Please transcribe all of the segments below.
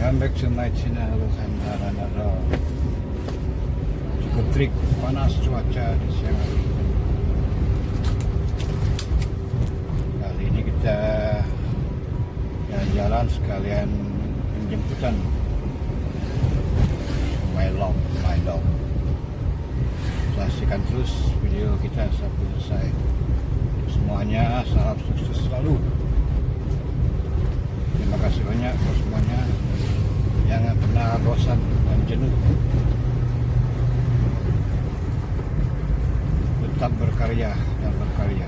Welcome back to my channel. Cukup terik, panas cuaca di siang hari. Kali ini kita jalan-jalan sekalian penjemputan my dog. Saksikan terus video kita sampai selesai. Semuanya salam sukses selalu. Terima kasih banyak buat semuanya. Jangan pernah bosan dan jenuh. Tetap berkarya dan berkarya.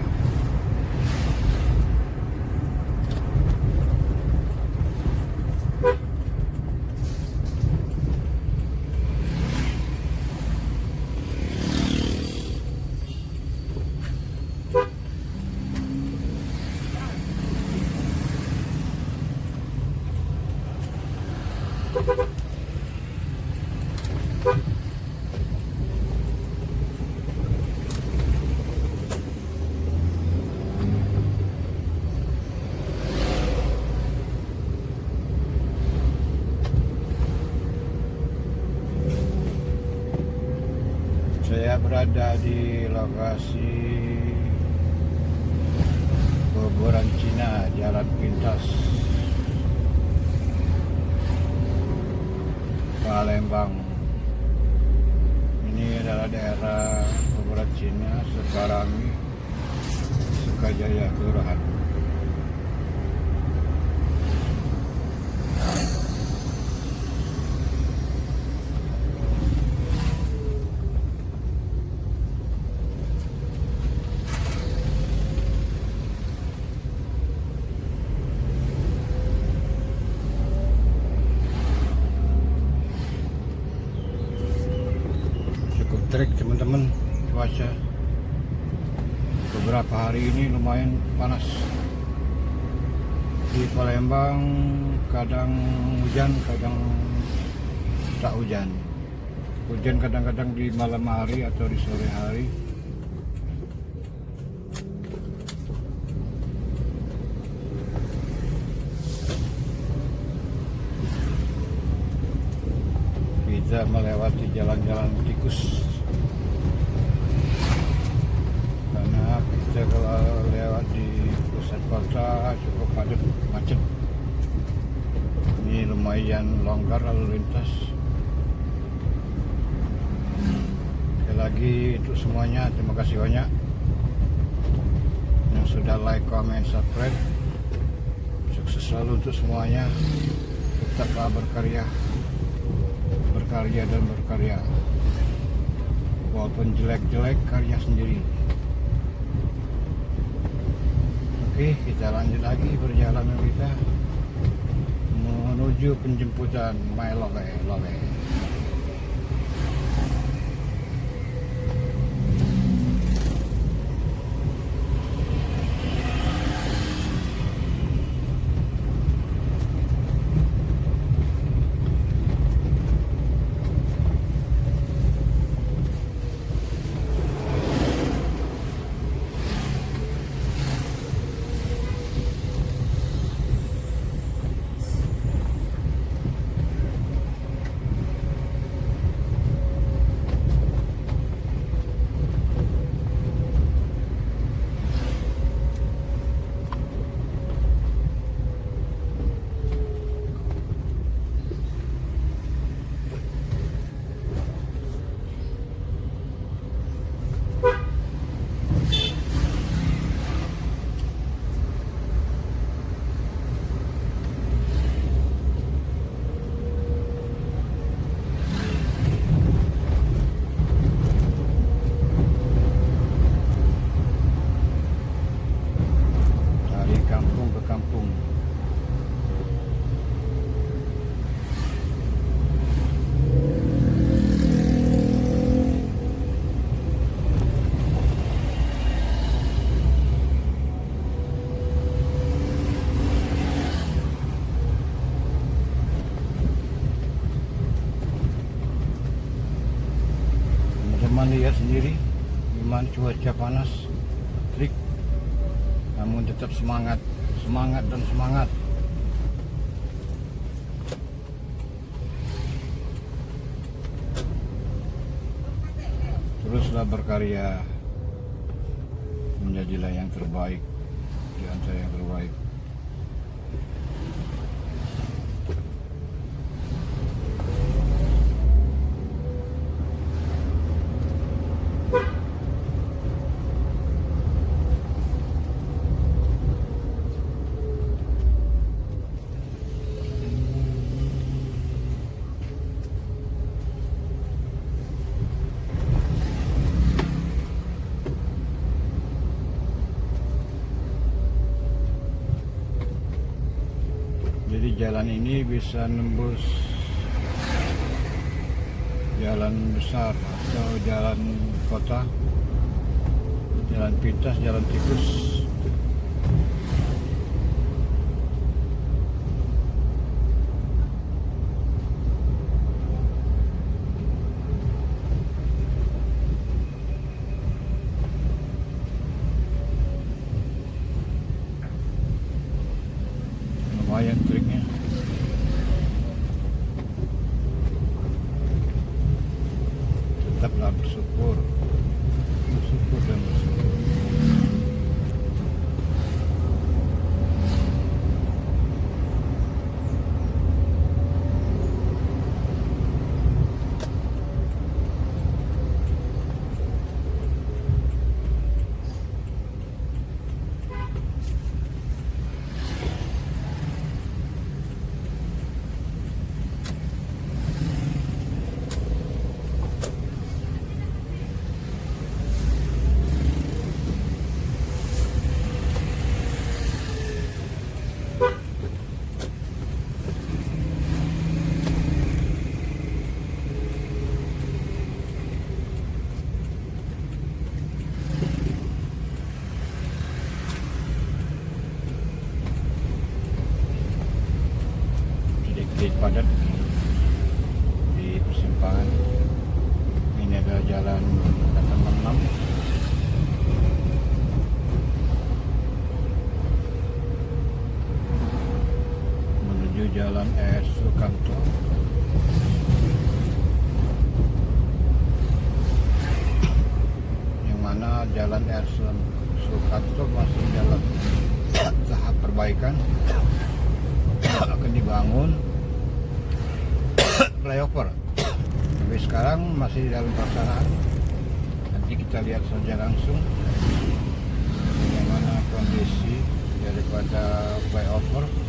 Saya berada di lokasi kuburan Cina, Jalan Pintas, Palembang. Ini adalah daerah kuburan Cina, Sukarangi, Sukajaya, Kelurahan. Terik teman-teman, cuaca beberapa hari ini lumayan panas di Palembang. Kadang hujan, kadang tak hujan. Hujan kadang-kadang di malam hari atau di sore hari. Kita melewati jalan-jalan tikus. Kita kalau lewat di pusat kota cukup padat, macet. Ini lumayan longgar lalu lintas. Sekali lagi untuk semuanya, terima kasih banyak yang sudah like, comment, subscribe. Sukses selalu untuk semuanya. Tetaplah berkarya dan berkarya. Walaupun jelek-jelek, karya sendiri. Oke, kita lanjut lagi perjalanan kita menuju penjemputan My Love. Lihat sendiri gimana cuaca panas, terik, namun tetap semangat dan semangat. berusaha berkarya menjadilah yang terbaik di antara yang terbaik. Jadi jalan ini bisa nembus jalan besar atau jalan kota, jalan pintas, jalan tikus. Lumayan triknya. Tetaplah bersyukur dan bersyukur. Sedikit padat di persimpangan. Ini adalah jalan Kataman 6. Menuju jalan R. Sukamto. Yang mana jalan R. Sukamto masih dalam tahap perbaikan. Akan dibangun flyover, tapi sekarang masih dalam pelaksanaan. Nanti kita lihat saja langsung bagaimana kondisi daripada flyover.